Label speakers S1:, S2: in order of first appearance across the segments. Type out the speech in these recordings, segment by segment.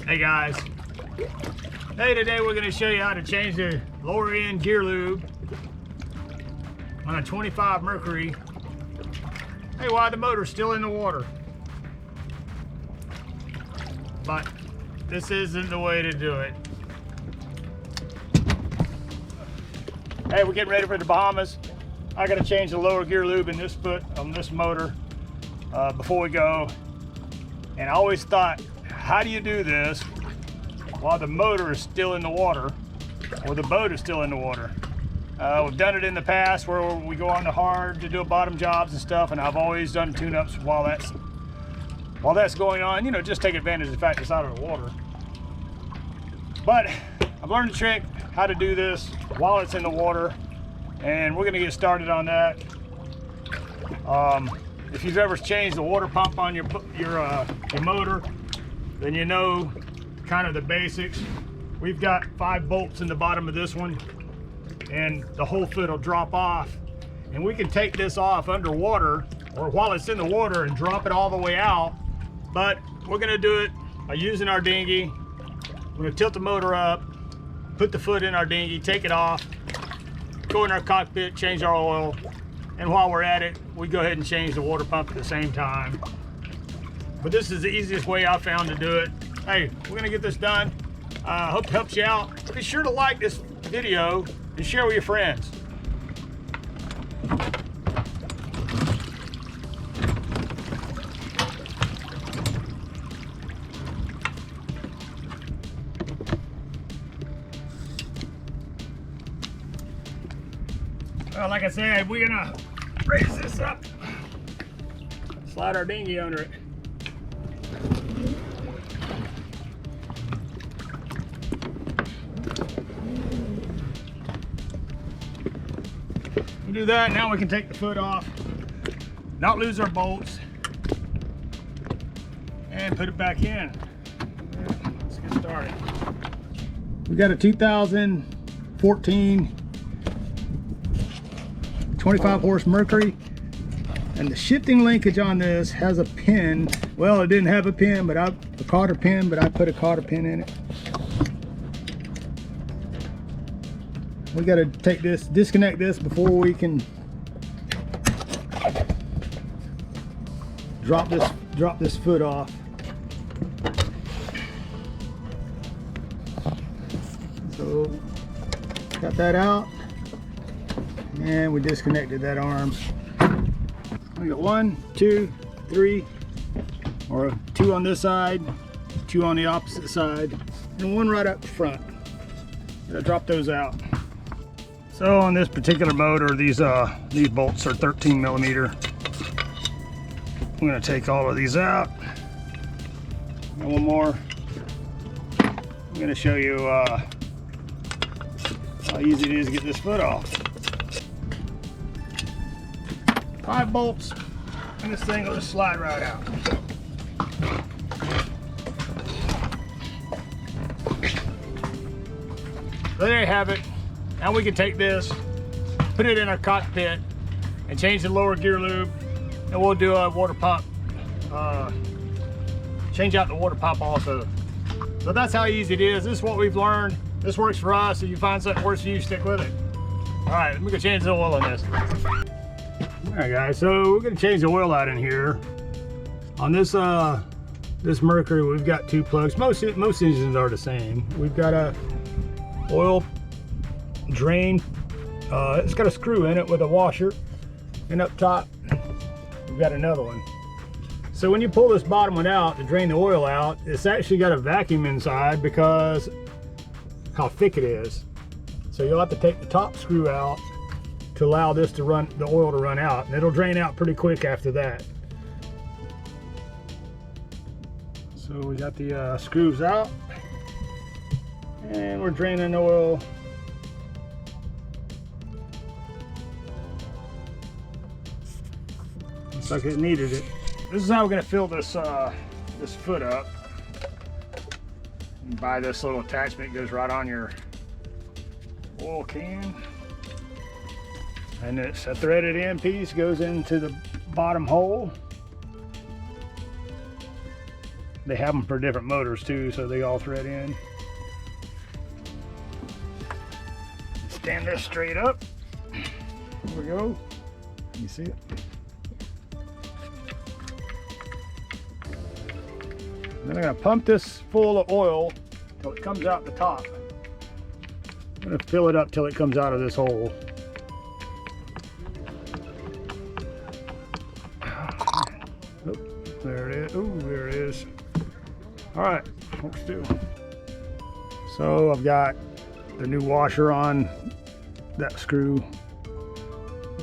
S1: Hey guys, today we're going to show you how to change the lower end gear lube on a 25 Mercury. Hey, while the motor's still in the water. But this isn't the way to do it. Hey, we're getting ready for the Bahamas. I got to change the lower gear lube in this foot on this motor before we go. And I always thought, how do you do this while the motor is still in the water or the boat is still in the water? We've done it in the past where we go on the hard to do bottom jobs and stuff, and I've always done tune-ups while that's going on. You know, just take advantage of the fact it's out of the water. But I've learned the trick how to do this while it's in the water, and we're gonna get started on that. If you've ever changed the water pump on your motor, then you know kind of the basics. We've got 5 bolts in the bottom of this one, and the whole foot will drop off. And we can take this off underwater or while it's in the water and drop it all the way out. But we're gonna do it by using our dinghy. We're gonna tilt the motor up, put the foot in our dinghy, take it off, go in our cockpit, change our oil. And while we're at it, we go ahead and change the water pump at the same time. But this is the easiest way I found to do it. Hey, we're gonna get this done. Hope it helps you out. Be sure to like this video and share with your friends. Well, like I said, we're gonna raise this up, slide our dinghy under it. We do that, now we can take the foot off, not lose our bolts, and put it back in. Let's get started. We got a 2014 25 horse Mercury, and the shifting linkage on this has a pin. Well, it didn't have a pin, but a cotter pin, but I put a cotter pin in it. We got to take this, disconnect this before we can drop this foot off. So got that out. And we disconnected that arm. We got 1, 2, 3, or 2 on this side, 2 on the opposite side, and 1 right up front. Gotta drop those out. So on this particular motor, these bolts are 13 millimeter. I'm gonna take all of these out. And 1 more. I'm gonna show you how easy it is to get this foot off. 5 bolts, and this thing will just slide right out. So there you have it. Now we can take this, put it in our cockpit, and change the lower gear lube, and we'll do a water pump, change out the water pump also. So that's how easy it is. This is what we've learned. This works for us. If you find something works for you, stick with it. All right, let me go change the oil on this. All right, guys, so we're gonna change the oil out in here. On this this Mercury, we've got 2 plugs. Most engines are the same. We've got a oil drain. It's got a screw in it with a washer, and up top we've got another one. So when you pull this bottom one out to drain the oil out, it's actually got a vacuum inside because how thick it is. So you'll have to take the top screw out to allow this to run, the oil to run out, and it'll drain out pretty quick after that. So we got the screws out, and we're draining the oil. Looks like it needed it. This is how we're gonna fill this this foot up. You buy this little attachment, it goes right on your oil can. And it's a threaded end piece, goes into the bottom hole. They have them for different motors too, so they all thread in. Stand this straight up. There we go. You see it? Then I'm gonna pump this full of oil till it comes out the top. I'm gonna fill it up till it comes out of this hole. Oh, there it is. Oh, there it is. All right, hold still. So I've got the new washer on that screw.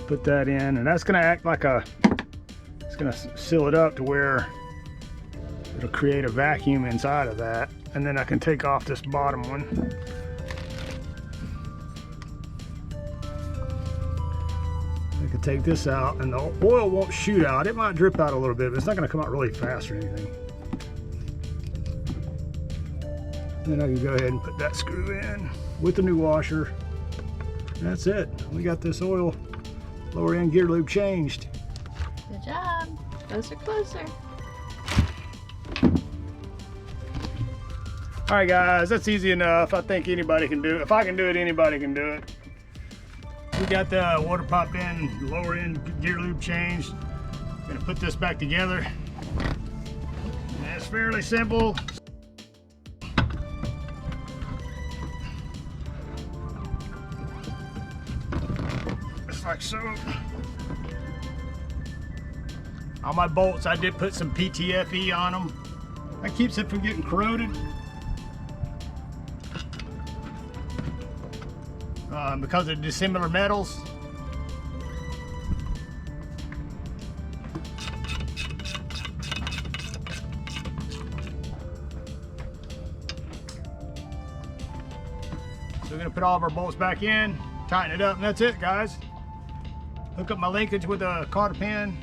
S1: Put that in, and that's gonna act like it's gonna seal it up to where it'll create a vacuum inside of that, and then I can take off this bottom one. I can take this out, and the oil won't shoot out. It might drip out a little bit, but it's not gonna come out really fast or anything. Then I can go ahead and put that screw in with the new washer. That's it. We got this oil lower end gear lube changed.
S2: Good job. Closer, closer.
S1: All right, guys, that's easy enough. I think anybody can do it. If I can do it, anybody can do it. We got the water pop in, lower end gear lube changed. I'm gonna put this back together. And it's fairly simple. Just like so. On my bolts, I did put some PTFE on them. That keeps it from getting corroded. Because of dissimilar metals. So we're gonna put all of our bolts back in, tighten it up, and that's it, guys. Hook up my linkage with a cotter pin.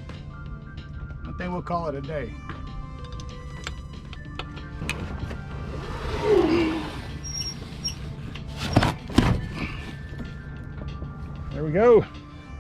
S1: I think we'll call it a day. There we go.